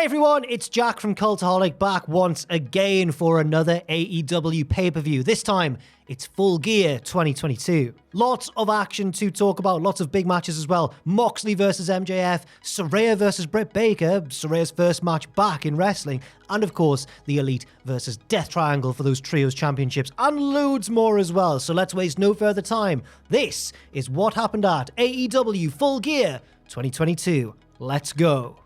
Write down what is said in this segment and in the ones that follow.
everyone, it's Jack from Cultaholic back once again for another AEW pay-per-view. This time, it's Full Gear 2022. Lots of action to talk about, lots of big matches as well. Moxley versus MJF, Saraya versus Britt Baker, Saraya's first match back in wrestling, and of course, the Elite versus Death Triangle for those Trios Championships, and loads more as well. So let's waste no further time. This is what happened at AEW Full Gear 2022. Let's go.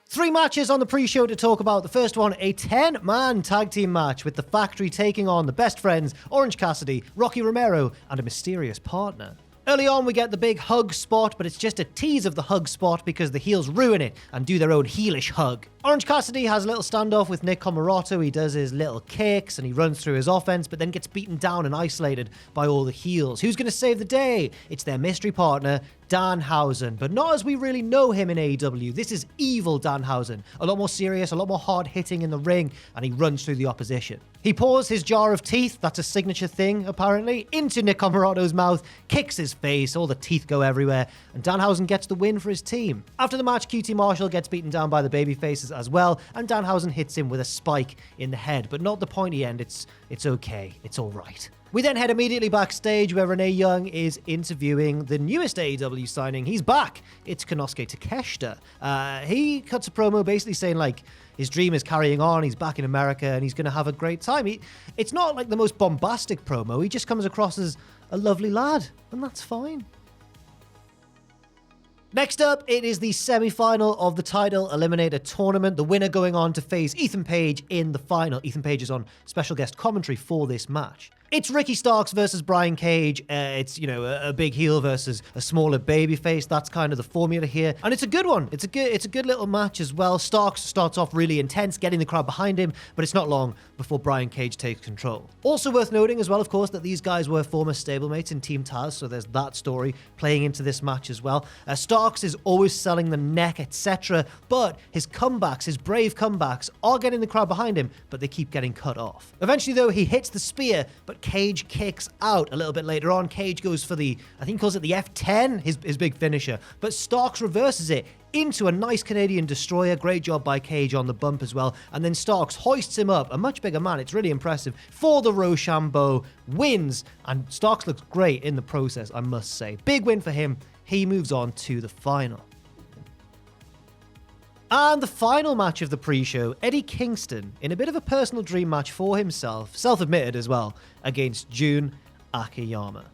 Three matches on the pre-show to talk about. The first one, a 10-man tag team match with the Factory taking on the Best Friends, Orange Cassidy, Rocky Romero, and a mysterious partner. Early on, we get the big hug spot, but it's just a tease of the hug spot because the heels ruin it and do their own heelish hug. Orange Cassidy has a little standoff with Nick Comoroto. He does his little kicks and he runs through his offense, but then gets beaten down and isolated by all the heels. Who's going to save the day? It's their mystery partner, Danhausen, but not as we really know him in AEW. This is evil Danhausen, a lot more serious, a lot more hard-hitting in the ring, and he runs through the opposition. He pours his jar of teeth, that's a signature thing apparently, into Nick Comorato's mouth, kicks his face, all the teeth go everywhere, and Danhausen gets the win for his team. After the match, QT Marshall gets beaten down by the babyfaces as well, and Danhausen hits him with a spike in the head, but not the pointy end. It's okay, it's alright. We then head immediately backstage where Renee Young is interviewing the newest AEW signing. He's back. It's Konosuke Takeshita. He cuts a promo basically saying like his dream is carrying on. He's back in America and he's going to have a great time. It's not like the most bombastic promo. He just comes across as a lovely lad, and that's fine. Next up, it is the semi-final of the title eliminator tournament. The winner going on to face Ethan Page in the final. Ethan Page is on special guest commentary for this match. It's Ricky Starks versus Brian Cage. It's, a big heel versus a smaller babyface. That's kind of the formula here. And it's a good one. It's a good little match as well. Starks starts off really intense, getting the crowd behind him, but it's not long before Brian Cage takes control. Also worth noting as well, of course, that these guys were former stablemates in Team Taz, so there's that story playing into this match as well. Starks is always selling the neck, etc., but his comebacks, his brave comebacks, are getting the crowd behind him, but they keep getting cut off. Eventually, though, he hits the spear, but Cage kicks out a little bit later on. Cage goes for I think he calls it the F10, his big finisher, but Starks reverses it into a nice Canadian destroyer. Great job by Cage on the bump as well. And then Starks hoists him up, a much bigger man. It's really impressive for the Rochambeau, wins, and Starks looks great in the process, I must say. Big win for him. He moves on to the final. And the final match of the pre-show, Eddie Kingston, in a bit of a personal dream match for himself, self-admitted as well, against Jun Akiyama.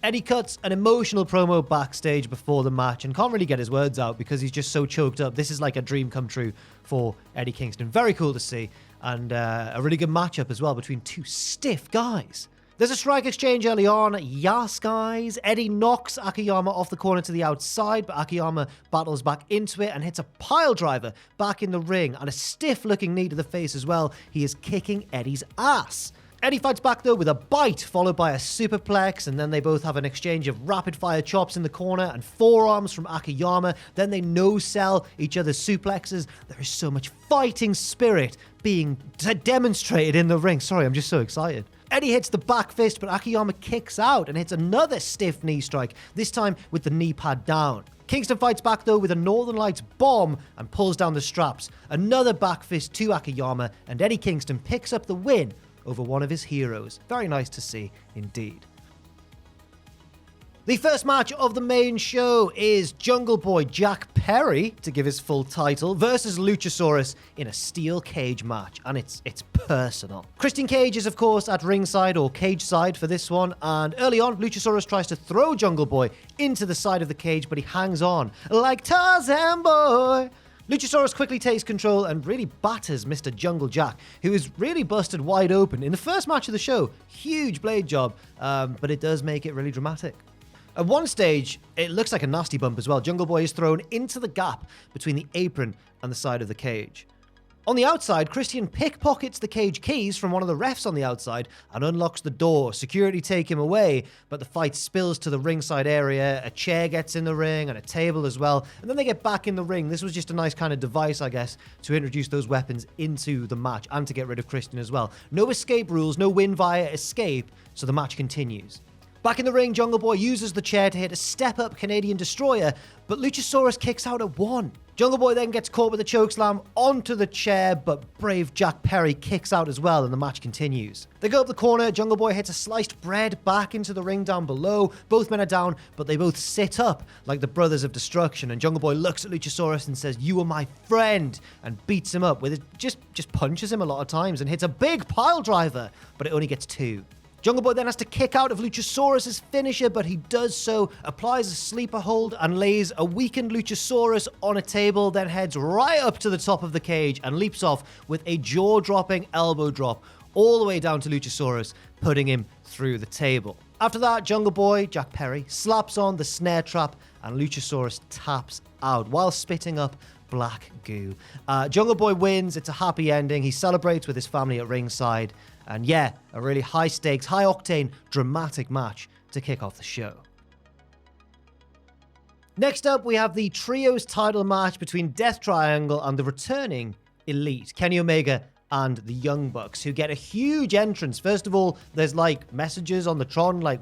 Eddie cuts an emotional promo backstage before the match and can't really get his words out because he's just so choked up. This is like a dream come true for Eddie Kingston. Very cool to see, and a really good matchup as well between two stiff guys. There's a strike exchange early on. Yes, guys. Eddie knocks Akiyama off the corner to the outside, but Akiyama battles back into it and hits a pile driver back in the ring and a stiff-looking knee to the face as well. He is kicking Eddie's ass. Eddie fights back though with a bite followed by a superplex, and then they both have an exchange of rapid-fire chops in the corner and forearms from Akiyama. Then they no-sell each other's suplexes. There is so much fighting spirit being demonstrated in the ring. Sorry, I'm just so excited. Eddie hits the back fist, but Akiyama kicks out and hits another stiff knee strike, this time with the knee pad down. Kingston fights back though with a Northern Lights bomb and pulls down the straps. Another back fist to Akiyama, and Eddie Kingston picks up the win over one of his heroes. Very nice to see indeed. The first match of the main show is Jungle Boy Jack Perry, to give his full title, versus Luchosaurus in a steel cage match, and it's personal. Christian Cage is, of course, at ringside or cage side for this one, and early on, Luchosaurus tries to throw Jungle Boy into the side of the cage, but he hangs on like Tarzan Boy. Luchasaurus quickly takes control and really batters Mr. Jungle Jack, who is really busted wide open in the first match of the show. Huge blade job, but it does make it really dramatic. At one stage, it looks like a nasty bump as well. Jungle Boy is thrown into the gap between the apron and the side of the cage. On the outside, Christian pickpockets the cage keys from one of the refs on the outside and unlocks the door. Security take him away, but the fight spills to the ringside area. A chair gets in the ring and a table as well, and then they get back in the ring. This was just a nice kind of device, I guess, to introduce those weapons into the match and to get rid of Christian as well. No escape rules, no win via escape, so the match continues. Back in the ring, Jungle Boy uses the chair to hit a step-up Canadian Destroyer, but Luchasaurus kicks out at 1. Jungle Boy then gets caught with a chokeslam onto the chair, but brave Jack Perry kicks out as well, and the match continues. They go up the corner, Jungle Boy hits a sliced bread back into the ring down below. Both men are down, but they both sit up like the Brothers of Destruction, and Jungle Boy looks at Luchasaurus and says, "You are my friend," and beats him up with it, just punches him a lot of times and hits a big pile driver, but it only gets 2. Jungle Boy then has to kick out of Luchasaurus' finisher, but he does so, applies a sleeper hold, and lays a weakened Luchasaurus on a table, then heads right up to the top of the cage and leaps off with a jaw-dropping elbow drop all the way down to Luchasaurus, putting him through the table. After that, Jungle Boy, Jack Perry, slaps on the snare trap, and Luchasaurus taps out while spitting up black goo. Jungle Boy wins. It's a happy ending. He celebrates with his family at ringside. And yeah, a really high-stakes, high-octane, dramatic match to kick off the show. Next up, we have the Trios title match between Death Triangle and the returning Elite, Kenny Omega and the Young Bucks, who get a huge entrance. First of all, there's like messages on the Tron, like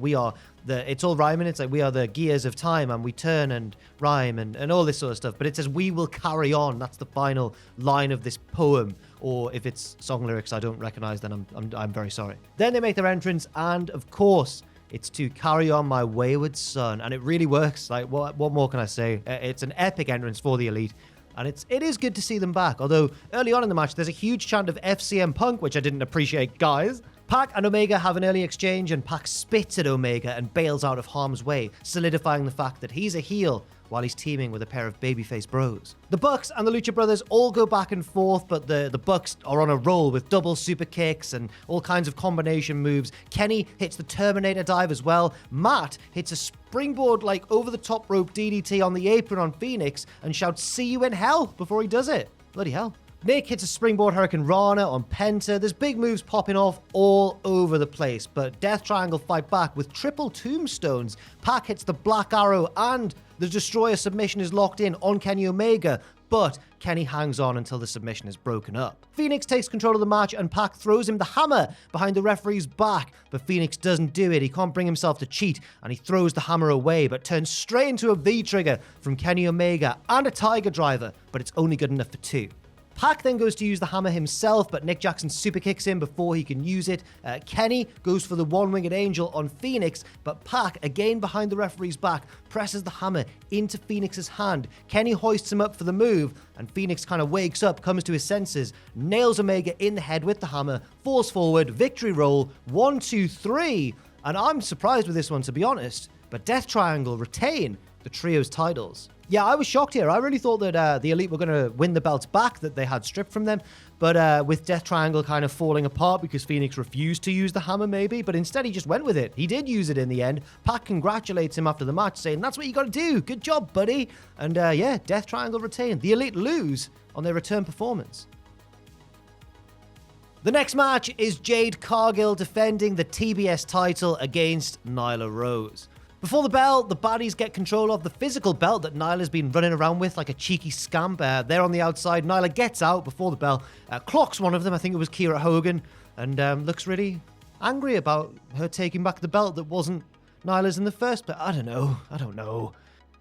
it's all rhyming. It's like we are the gears of time and we turn and rhyme and all this sort of stuff. But it says we will carry on. That's the final line of this poem. Or if it's song lyrics I don't recognize, then I'm very sorry. Then they make their entrance, and of course, it's to Carry On My Wayward Son, and it really works. Like, what more can I say? It's an epic entrance for the Elite, and it is good to see them back. Although early on in the match, there's a huge chant of FCM Punk, which I didn't appreciate, guys. Pac and Omega have an early exchange, and Pac spits at Omega and bails out of harm's way, solidifying the fact that he's a heel while he's teaming with a pair of babyface bros. The Bucks and the Lucha Brothers all go back and forth, but the Bucks are on a roll with double super kicks and all kinds of combination moves. Kenny hits the Terminator dive as well. Matt hits a springboard like over the top rope DDT on the apron on Phoenix and shouts "See you in hell" before he does it. Bloody hell. Nick hits a springboard Hurricane Rana on Penta. There's big moves popping off all over the place, but Death Triangle fight back with triple tombstones. Pac hits the Black Arrow, and the Destroyer submission is locked in on Kenny Omega, but Kenny hangs on until the submission is broken up. Phoenix takes control of the match, and Pac throws him the hammer behind the referee's back, but Phoenix doesn't do it. He can't bring himself to cheat, and he throws the hammer away, but turns straight into a V-trigger from Kenny Omega and a Tiger Driver, but it's only good enough for 2. Pac then goes to use the hammer himself, but Nick Jackson super kicks him before he can use it. Kenny goes for the one-winged angel on Phoenix, but Pac, again behind the referee's back, presses the hammer into Phoenix's hand. Kenny hoists him up for the move, and Phoenix kind of wakes up, comes to his senses, nails Omega in the head with the hammer, falls forward, victory roll, 1, 2, 3. And I'm surprised with this one, to be honest, but Death Triangle retain the Trios titles. Yeah, I was shocked here. I really thought that the Elite were going to win the belts back that they had stripped from them. But with Death Triangle kind of falling apart because Phoenix refused to use the hammer maybe, but instead he just went with it. He did use it in the end. Pac congratulates him after the match, saying, "That's what you got to do. Good job, buddy." And yeah, Death Triangle retain. The Elite lose on their return performance. The next match is Jade Cargill defending the TBS title against Nyla Rose. Before the bell, the baddies get control of the physical belt that Nyla's been running around with like a cheeky scamp. They're on the outside. Nyla gets out before the bell, clocks one of them, I think it was Kiera Hogan, and looks really angry about her taking back the belt that wasn't Nyla's in the first place. I don't know.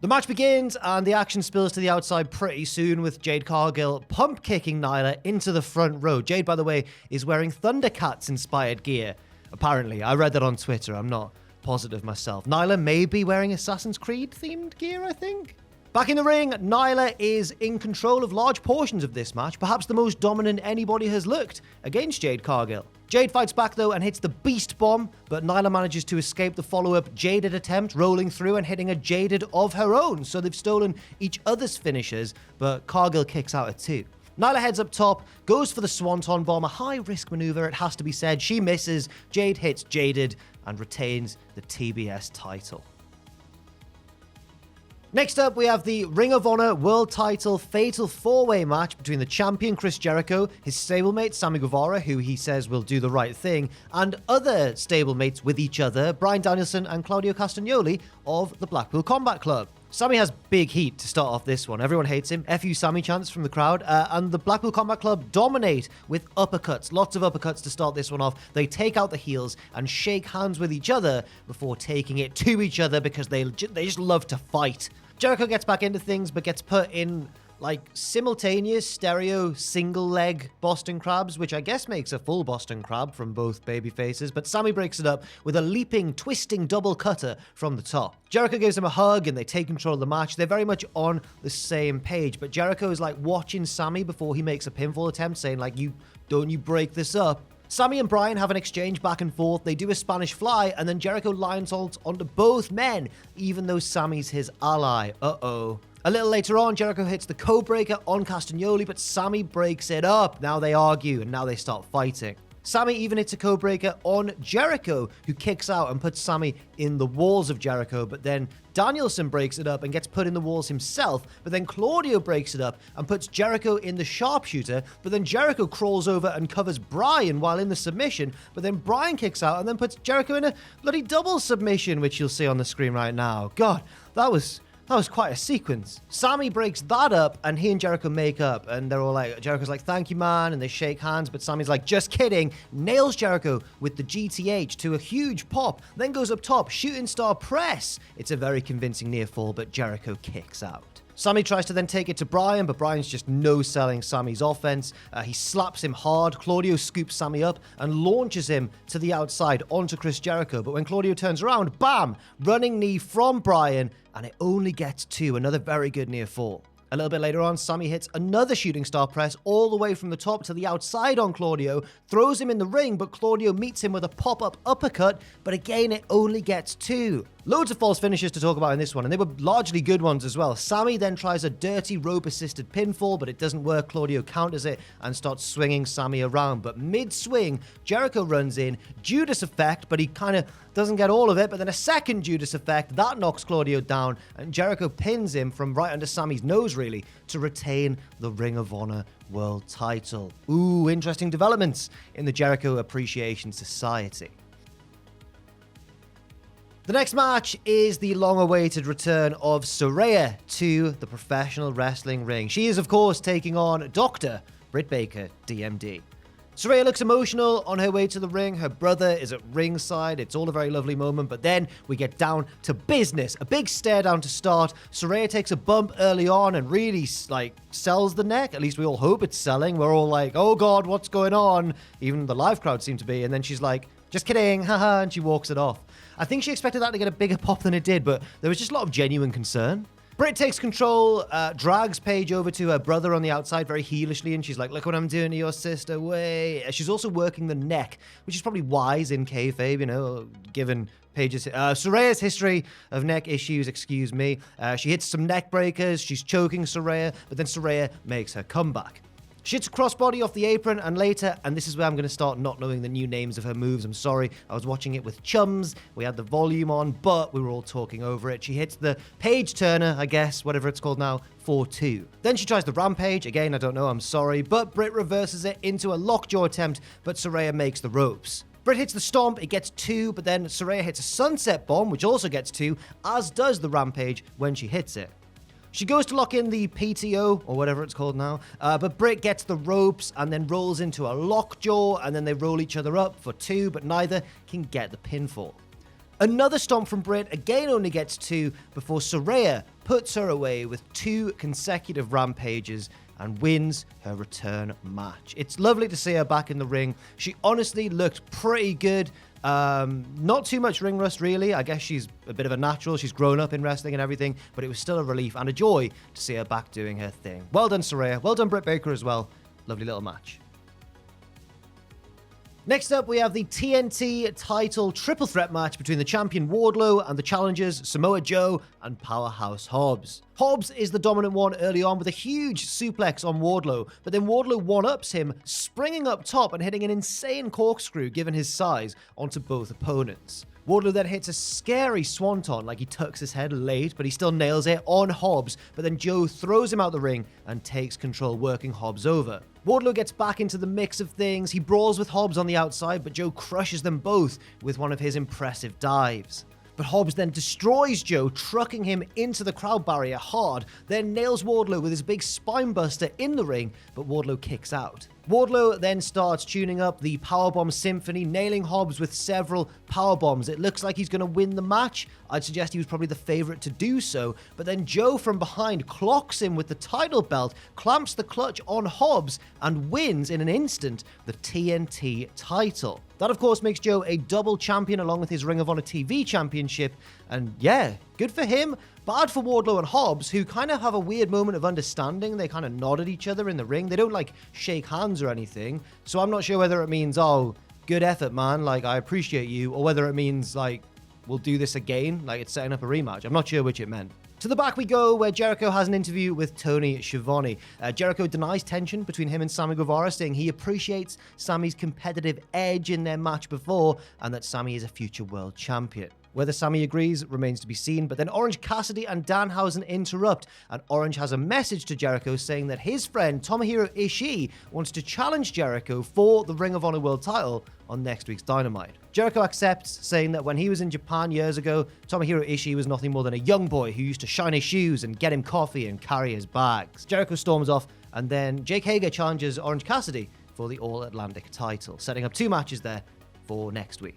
The match begins, and the action spills to the outside pretty soon with Jade Cargill pump kicking Nyla into the front row. Jade, by the way, is wearing Thundercats-inspired gear. Apparently, I read that on Twitter. I'm not positive myself. Nyla may be wearing Assassin's Creed themed gear, I think. Back in the ring, Nyla is in control of large portions of this match, perhaps the most dominant anybody has looked against Jade Cargill. Jade fights back though and hits the Beast Bomb, but Nyla manages to escape the follow-up Jaded attempt, rolling through and hitting a Jaded of her own. So they've stolen each other's finishers, but Cargill kicks out at 2. Nyla heads up top, goes for the Swanton Bomb, a high-risk maneuver, it has to be said. She misses, Jade hits Jaded, and retains the TBS title. Next up, we have the Ring of Honor World Title Fatal 4-Way match between the champion Chris Jericho, his stablemate Sammy Guevara, who he says will do the right thing, and other stablemates with each other, Bryan Danielson and Claudio Castagnoli of the Blackpool Combat Club. Sammy has big heat to start off this one. Everyone hates him. F you Sammy chants from the crowd. And the Blackpool Combat Club dominate with uppercuts. Lots of uppercuts to start this one off. They take out the heels and shake hands with each other before taking it to each other because they just love to fight. Jericho gets back into things but gets put in like simultaneous stereo single leg Boston crabs, which I guess makes a full Boston crab from both baby faces, but Sammy breaks it up with a leaping, twisting double cutter from the top. Jericho gives him a hug and they take control of the match. They're very much on the same page, but Jericho is like watching Sammy before he makes a pinfall attempt, saying like, don't you break this up. Sammy and Bryan have an exchange back and forth. They do a Spanish fly, and then Jericho lion salts onto both men, even though Sammy's his ally. Uh-oh. A little later on, Jericho hits the code-breaker on Castagnoli, but Sammy breaks it up. Now they argue, and now they start fighting. Sammy even hits a code-breaker on Jericho, who kicks out and puts Sammy in the walls of Jericho, but then Danielson breaks it up and gets put in the walls himself, but then Claudio breaks it up and puts Jericho in the sharpshooter, but then Jericho crawls over and covers Bryan while in the submission, but then Bryan kicks out and then puts Jericho in a bloody double submission, which you'll see on the screen right now. God, that was quite a sequence. Sammy breaks that up and he and Jericho make up and they're all like, Jericho's like, thank you, man, and they shake hands, but Sammy's like, just kidding, nails Jericho with the GTH to a huge pop, then goes up top, shooting star press. It's a very convincing near fall, but Jericho kicks out. Sammy tries to then take it to Bryan, but Bryan's just no-selling Sammy's offense. He slaps him hard. Claudio scoops Sammy up and launches him to the outside onto Chris Jericho. But when Claudio turns around, bam! Running knee from Bryan, and it only gets two. Another very good near fall. A little bit later on, Sammy hits another shooting star press all the way from the top to the outside on Claudio, throws him in the ring, but Claudio meets him with a pop-up uppercut, but again, it only gets two. Loads of false finishes to talk about in this one, and they were largely good ones as well. Sammy then tries a dirty rope-assisted pinfall, but it doesn't work. Claudio counters it and starts swinging Sammy around, but mid-swing, Jericho runs in, Judas effect, but he kind of doesn't get all of it, but then a second Judas effect, that knocks Claudio down, and Jericho pins him from right under Sammy's nose, really, to retain the Ring of Honor World title. Ooh, interesting developments in the Jericho Appreciation Society. The next match is the long-awaited return of Saraya to the professional wrestling ring. She is, of course, taking on Dr. Britt Baker, DMD. Saraya looks emotional on her way to the ring. Her brother is at ringside. It's all a very lovely moment, but then we get down to business. A big stare down to start. Saraya takes a bump early on and really, sells the neck. At least we all hope it's selling. We're all like, oh God, what's going on? Even the live crowd seem to be. And then she's like, just kidding, haha, and she walks it off. I think she expected that to get a bigger pop than it did, but there was just a lot of genuine concern. Britt takes control, drags Paige over to her brother on the outside very heelishly, and she's like, look what I'm doing to your sister, way. She's also working the neck, which is probably wise in kayfabe, given Paige's, Saraya's history of neck issues, excuse me. She hits some neck breakers, she's choking Saraya, but then Saraya makes her comeback. She hits a crossbody off the apron, and later, and this is where I'm going to start not knowing the new names of her moves, I'm sorry, I was watching it with chums, we had the volume on, but we were all talking over it. She hits the Page Turner, I guess, whatever it's called now, 4-2. Then she tries the Rampage, again, I don't know, I'm sorry, but Britt reverses it into a lockjaw attempt, but Saraya makes the ropes. Britt hits the Stomp, it gets 2, but then Saraya hits a Sunset Bomb, which also gets 2, as does the Rampage when she hits it. She goes to lock in the PTO, or whatever it's called now, but Britt gets the ropes and then rolls into a lockjaw, and then they roll each other up for 2, but neither can get the pinfall. Another stomp from Britt, again only gets 2, before Saraya puts her away with 2 consecutive rampages and wins her return match. It's lovely to see her back in the ring. She honestly looked pretty good. Not too much ring rust, really. I guess she's a bit of a natural. She's grown up in wrestling and everything, but it was still a relief and a joy to see her back doing her thing. Well done, Saraya. Well done, Britt Baker as well. Lovely little match. Next up, we have the TNT title triple threat match between the champion Wardlow and the challengers Samoa Joe and Powerhouse Hobbs. Hobbs is the dominant one early on with a huge suplex on Wardlow, but then Wardlow one-ups him, springing up top and hitting an insane corkscrew given his size onto both opponents. Wardlow then hits a scary swanton, like he tucks his head late, but he still nails it on Hobbs, but then Joe throws him out the ring and takes control, working Hobbs over. Wardlow gets back into the mix of things. He brawls with Hobbs on the outside, but Joe crushes them both with one of his impressive dives. But Hobbs then destroys Joe, trucking him into the crowd barrier hard, then nails Wardlow with his big spinebuster in the ring, but Wardlow kicks out. Wardlow then starts tuning up the Powerbomb Symphony, nailing Hobbs with several powerbombs. It looks like he's going to win the match. I'd suggest he was probably the favorite to do so, but then Joe from behind clocks him with the title belt, clamps the clutch on Hobbs, and wins in an instant the TNT title. That, of course, makes Joe a double champion along with his Ring of Honor TV championship, and yeah, good for him. Bad for Wardlow and Hobbs, who kind of have a weird moment of understanding. They kind of nod at each other in the ring. They don't, like, shake hands or anything. So I'm not sure whether it means, oh, good effort, man, like, I appreciate you, or whether it means, like, we'll do this again, like, it's setting up a rematch. I'm not sure which it meant. To the back we go, where Jericho has an interview with Toni Schiavone. Jericho denies tension between him and Sammy Guevara, saying he appreciates Sammy's competitive edge in their match before, and that Sammy is a future world champion. Whether Sammy agrees remains to be seen, but then Orange Cassidy and Danhausen interrupt, and Orange has a message to Jericho saying that his friend Tomohiro Ishii wants to challenge Jericho for the Ring of Honor World title on next week's Dynamite. Jericho accepts, saying that when he was in Japan years ago, Tomohiro Ishii was nothing more than a young boy who used to shine his shoes and get him coffee and carry his bags. Jericho storms off, and then Jake Hager challenges Orange Cassidy for the All-Atlantic title, setting up 2 matches there for next week.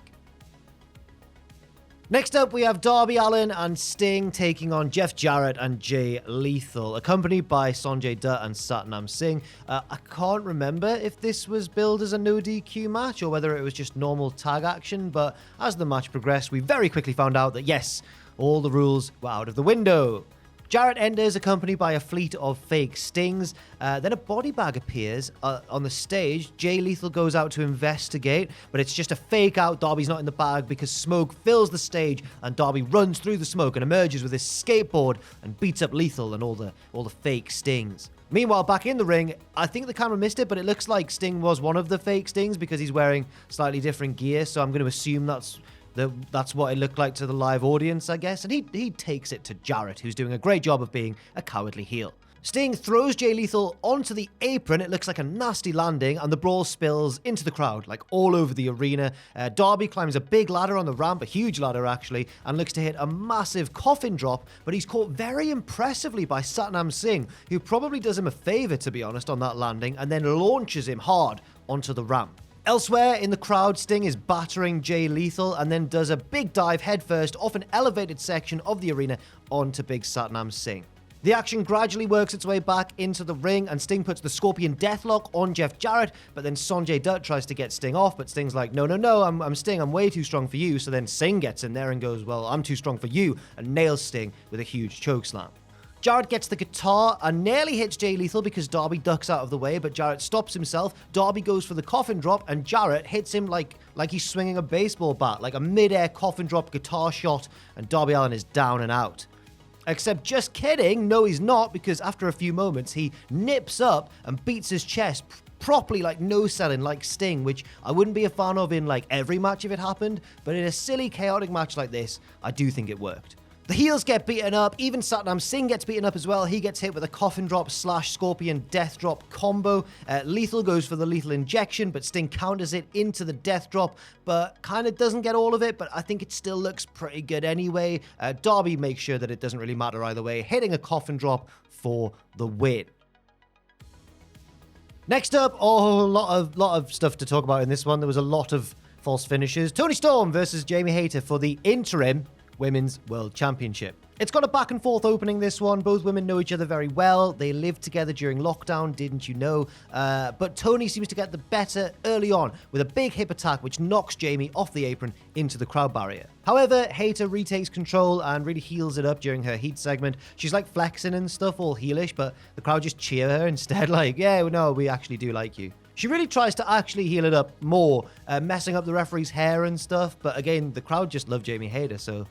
Next up, we have Darby Allin and Sting taking on Jeff Jarrett and Jay Lethal, accompanied by Sanjay Dutt and Satnam Singh. I can't remember if this was billed as a no DQ match or whether it was just normal tag action, but as the match progressed, we very quickly found out that yes, all the rules were out of the window. Jarrett enters accompanied by a fleet of fake stings. Then a body bag appears on the stage. Jay Lethal goes out to investigate, but it's just a fake out. Darby's not in the bag because smoke fills the stage, and Darby runs through the smoke and emerges with his skateboard and beats up Lethal and all the fake stings. Meanwhile, back in the ring, I think the camera missed it, but it looks like Sting was one of the fake stings because he's wearing slightly different gear, so I'm going to assume that's what it looked like to the live audience, I guess. And he takes it to Jarrett, who's doing a great job of being a cowardly heel. Sting throws Jay Lethal onto the apron. It looks like a nasty landing, and the brawl spills into the crowd, like all over the arena. Darby climbs a big ladder on the ramp, a huge ladder actually, and looks to hit a massive coffin drop, but he's caught very impressively by Satnam Singh, who probably does him a favor, to be honest, on that landing, and then launches him hard onto the ramp. Elsewhere in the crowd, Sting is battering Jay Lethal and then does a big dive headfirst off an elevated section of the arena onto big Satnam Singh. The action gradually works its way back into the ring, and Sting puts the Scorpion Deathlock on Jeff Jarrett, but then Sanjay Dutt tries to get Sting off, but Sting's like, no, I'm Sting, I'm way too strong for you. So then Singh gets in there and goes, well, I'm too strong for you, and nails Sting with a huge chokeslam. Jarrett gets the guitar and nearly hits Jay Lethal because Darby ducks out of the way, but Jarrett stops himself. Darby goes for the coffin drop, and Jarrett hits him like he's swinging a baseball bat, like a mid-air coffin drop guitar shot, and Darby Allin is down and out. Except just kidding, no he's not, because after a few moments he nips up and beats his chest properly, like no-selling, like Sting, which I wouldn't be a fan of in like every match if it happened, but in a silly, chaotic match like this, I do think it worked. The heels get beaten up, even Satnam Singh gets beaten up as well. He gets hit with a coffin drop / scorpion death drop combo. Lethal goes for the lethal injection, but Sting counters it into the death drop, but kind of doesn't get all of it, but I think it still looks pretty good anyway. Darby makes sure that it doesn't really matter either way, hitting a coffin drop for the win. Next up, a lot of stuff to talk about in this one. There was a lot of false finishes. Toni Storm versus Jamie Hayter for the interim Women's World Championship. It's got a back and forth opening, this one. Both women know each other very well. They lived together during lockdown, didn't you know? But Toni seems to get the better early on with a big hip attack which knocks Jamie off the apron into the crowd barrier. However, Hayter retakes control and really heals it up during her heat segment. She's like flexing and stuff, all heelish, but the crowd just cheer her instead, like, yeah, no, we actually do like you. She really tries to actually heal it up more, messing up the referee's hair and stuff, but again, the crowd just love Jamie Hayter, so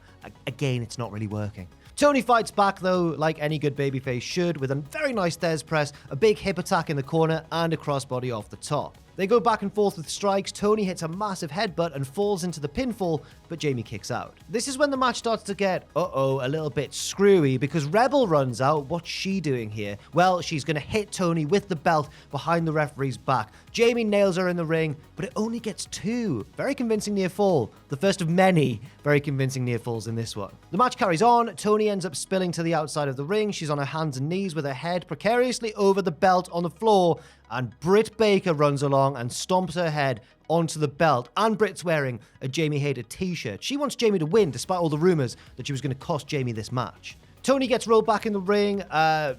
again, it's not really working. Toni fights back though, like any good babyface should, with a very nice Thez press, a big hip attack in the corner, and a crossbody off the top. They go back and forth with strikes. Toni hits a massive headbutt and falls into the pinfall, but Jamie kicks out. This is when the match starts to get, a little bit screwy because Rebel runs out. What's she doing here? Well, she's going to hit Toni with the belt behind the referee's back. Jamie nails her in the ring, but it only gets 2. Very convincing near fall. The first of many very convincing near falls in this one. The match carries on. Toni ends up spilling to the outside of the ring. She's on her hands and knees with her head precariously over the belt on the floor, and Britt Baker runs along and stomps her head onto the belt, and Britt's wearing a Jamie Hayter t-shirt. She wants Jamie to win despite all the rumors that she was going to cost Jamie this match. Toni gets rolled back in the ring.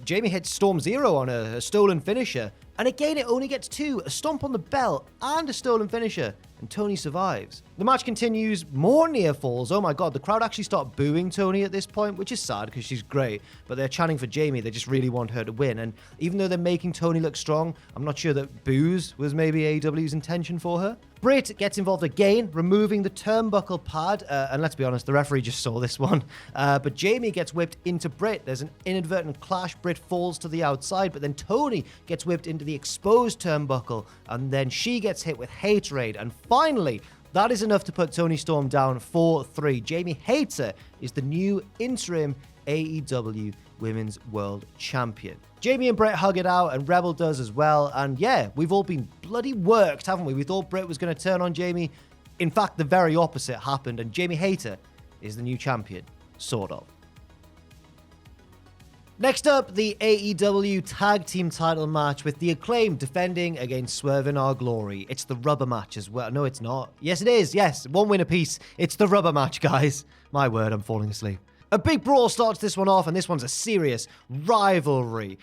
Jamie hits Storm Zero on a stolen finisher. And again, it only gets 2, a stomp on the belt and a stolen finisher, and Toni survives. The match continues, more near falls. Oh my god, the crowd actually start booing Toni at this point, which is sad because she's great, but they're chanting for Jamie. They just really want her to win. And even though they're making Toni look strong, I'm not sure that boos was maybe AEW's intention for her. Britt gets involved again, removing the turnbuckle pad, and let's be honest, the referee just saw this one. But Jamie gets whipped into Britt. There's an inadvertent clash. Britt falls to the outside, but then Toni gets whipped into the exposed turnbuckle, and then she gets hit with Haterade. And finally, that is enough to put Toni Storm down 4-3. Jamie Hayter is the new interim AEW Women's World Champion. Jamie and Britt hug it out, and Rebel does as well. And yeah, we've all been bloody worked, haven't we? We thought Britt was going to turn on Jamie. In fact, the very opposite happened, and Jamie Hayter is the new champion. Sort of. Next up, the AEW Tag Team title match with the Acclaimed defending against Swerve in Our Glory. It's the rubber match as well. No, it's not. Yes, it is. Yes, 1 win apiece. It's the rubber match, guys. My word, I'm falling asleep. A big brawl starts this one off, and this one's a serious rivalry.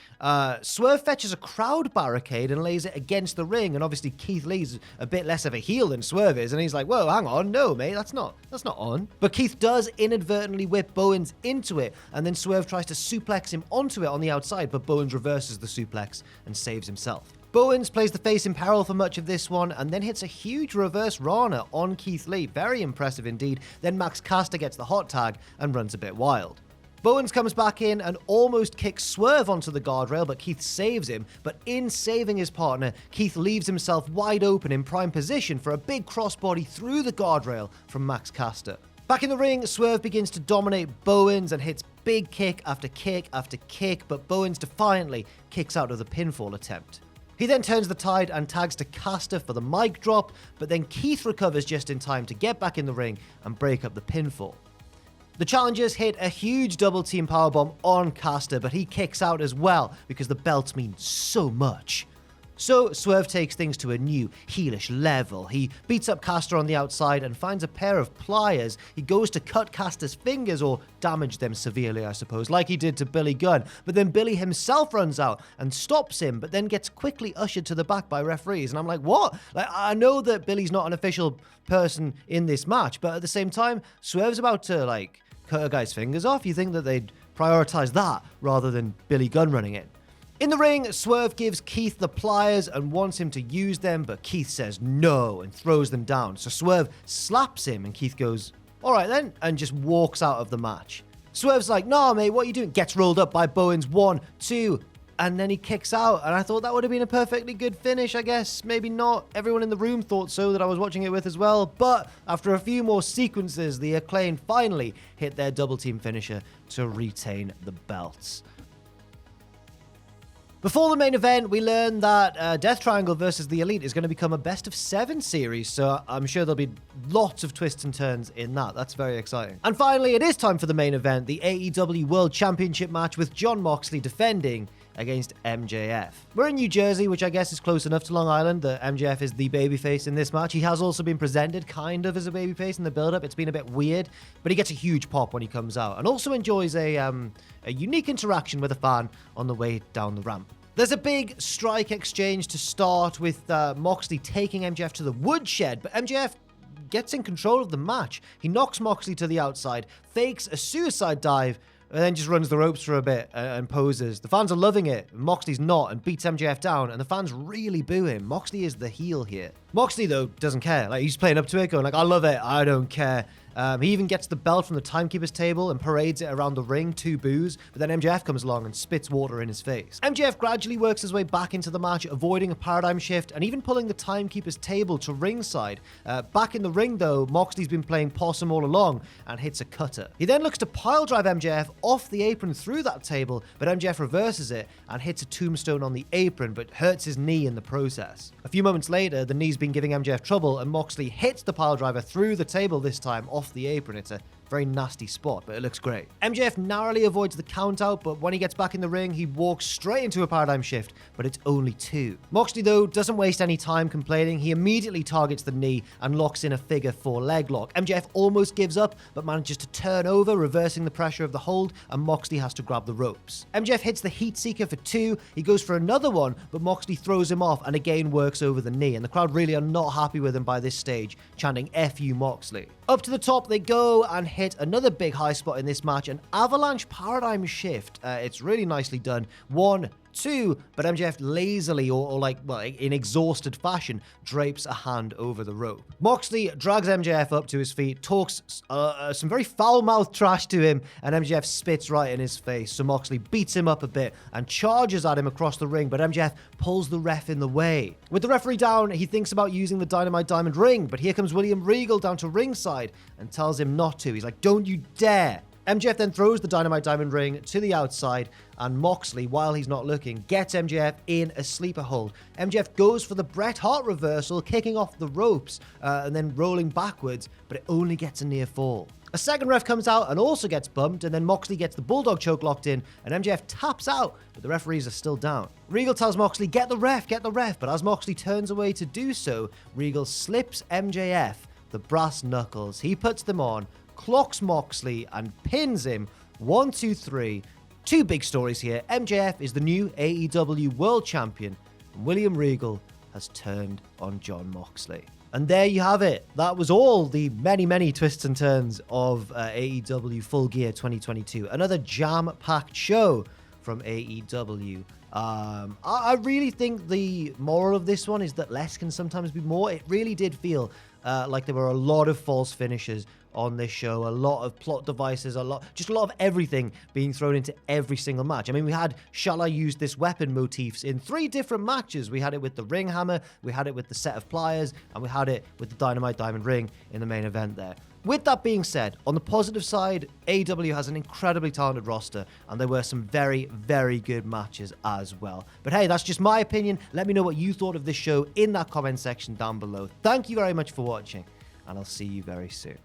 Swerve fetches a crowd barricade and lays it against the ring, and obviously Keith Lee's a bit less of a heel than Swerve is, and he's like, whoa, hang on, no, mate, that's not on. But Keith does inadvertently whip Bowens into it, and then Swerve tries to suplex him onto it on the outside, but Bowens reverses the suplex and saves himself. Bowens plays the face in peril for much of this one, and then hits a huge reverse Rana on Keith Lee. Very impressive indeed. Then Max Caster gets the hot tag and runs a bit wild. Bowens comes back in and almost kicks Swerve onto the guardrail, but Keith saves him. But in saving his partner, Keith leaves himself wide open in prime position for a big crossbody through the guardrail from Max Caster. Back in the ring, Swerve begins to dominate Bowens and hits big kick after kick after kick, but Bowens defiantly kicks out of the pinfall attempt. He then turns the tide and tags to Caster for the mic drop, but then Keith recovers just in time to get back in the ring and break up the pinfall. The challengers hit a huge double team powerbomb on Caster, but he kicks out as well because the belts mean so much. So Swerve takes things to a new heelish level. He beats up Caster on the outside and finds a pair of pliers. He goes to cut Caster's fingers, or damage them severely, I suppose, like he did to Billy Gunn. But then Billy himself runs out and stops him, but then gets quickly ushered to the back by referees. And I'm like, what? Like, I know that Billy's not an official person in this match, but at the same time, Swerve's about to, cut a guy's fingers off. You think that they'd prioritize that rather than Billy Gunn running in. In the ring, Swerve gives Keith the pliers and wants him to use them, but Keith says no and throws them down. So Swerve slaps him and Keith goes, all right then, and just walks out of the match. Swerve's like, nah, mate, what are you doing? Gets rolled up by Bowens, 1, 2, and then he kicks out. And I thought that would have been a perfectly good finish, I guess. Maybe not. Everyone in the room thought so that I was watching it with as well. But after a few more sequences, the Acclaimed finally hit their double team finisher to retain the belts. Before the main event, we learned that Death Triangle versus the Elite is going to become a best-of-7 series, so I'm sure there'll be lots of twists and turns in that. That's very exciting. And finally, it is time for the main event, the AEW World Championship match with Jon Moxley defending against MJF. We're in New Jersey, which I guess is close enough to Long Island that MJF is the babyface in this match. He has also been presented kind of as a babyface in the build-up. It's been a bit weird, but he gets a huge pop when he comes out, and also enjoys a unique interaction with a fan on the way down the ramp. There's a big strike exchange to start with Moxley taking MJF to the woodshed, but MJF gets in control of the match. He knocks Moxley to the outside, fakes a suicide dive, and then just runs the ropes for a bit and poses. The fans are loving it. Moxley's not, and beats MJF down, and the fans really boo him. Moxley is the heel here. Moxley, though, doesn't care. Like, he's playing up to it, going like, I love it, I don't care. He even gets the belt from the timekeeper's table and parades it around the ring, 2 boos, but then MJF comes along and spits water in his face. MJF gradually works his way back into the match, avoiding a paradigm shift and even pulling the timekeeper's table to ringside. Back in the ring, though, Moxley's been playing possum all along and hits a cutter. He then looks to pile drive MJF off the apron through that table, but MJF reverses it and hits a tombstone on the apron, but hurts his knee in the process. A few moments later, the knee's been giving MJF trouble, and Moxley hits the pile driver through the table this time off the apron. It's a very nasty spot, but it looks great. MJF narrowly avoids the count out, but when he gets back in the ring, he walks straight into a paradigm shift, but it's only 2. Moxley, though, doesn't waste any time complaining. He immediately targets the knee and locks in a figure 4 leg lock. MJF almost gives up, but manages to turn over, reversing the pressure of the hold, and Moxley has to grab the ropes. MJF hits the heat seeker for 2. He goes for another one, but Moxley throws him off and again works over the knee, and the crowd really are not happy with him by this stage, chanting "F you, Moxley." Up to the top they go and hit another big high spot in this match, an avalanche paradigm shift. It's really nicely done. 1, 2, but MJF lazily or in exhausted fashion drapes a hand over the rope. Moxley drags MJF up to his feet, talks some very foul-mouthed trash to him, and MJF spits right in his face. So Moxley beats him up a bit and charges at him across the ring, but MJF pulls the ref in the way. With the referee down, he thinks about using the Dynamite Diamond ring, but here comes William Regal down to ringside and tells him not to. He's like, "Don't you dare." MJF then throws the Dynamite Diamond ring to the outside, and Moxley, while he's not looking, gets MJF in a sleeper hold. MJF goes for the Bret Hart reversal, kicking off the ropes and then rolling backwards, but it only gets a near fall. A second ref comes out and also gets bumped, and then Moxley gets the Bulldog choke locked in, and MJF taps out, but the referees are still down. Regal tells Moxley, get the ref, but as Moxley turns away to do so, Regal slips MJF the brass knuckles. He puts them on, clocks Moxley, and pins him. 1, 2, 3. 2 big stories here. MJF is the new AEW World Champion, and William Regal has turned on Jon Moxley. And there you have it. That was all the many, many twists and turns of AEW Full Gear 2022. Another jam-packed show from AEW. I really think the moral of this one is that less can sometimes be more. It really did feel like there were a lot of false finishes on this show, a lot of plot devices, a lot of everything being thrown into every single match. I mean, we had "Shall I use this weapon" motifs in 3 different matches. We had it with the ring hammer, we had it with the set of pliers, and we had it with the Dynamite Diamond ring in the main event there. With that being said, on the positive side, AEW has an incredibly talented roster, and there were some very, very good matches as well. But hey, that's just my opinion. Let me know what you thought of this show in that comment section down below. Thank you very much for watching, and I'll see you very soon.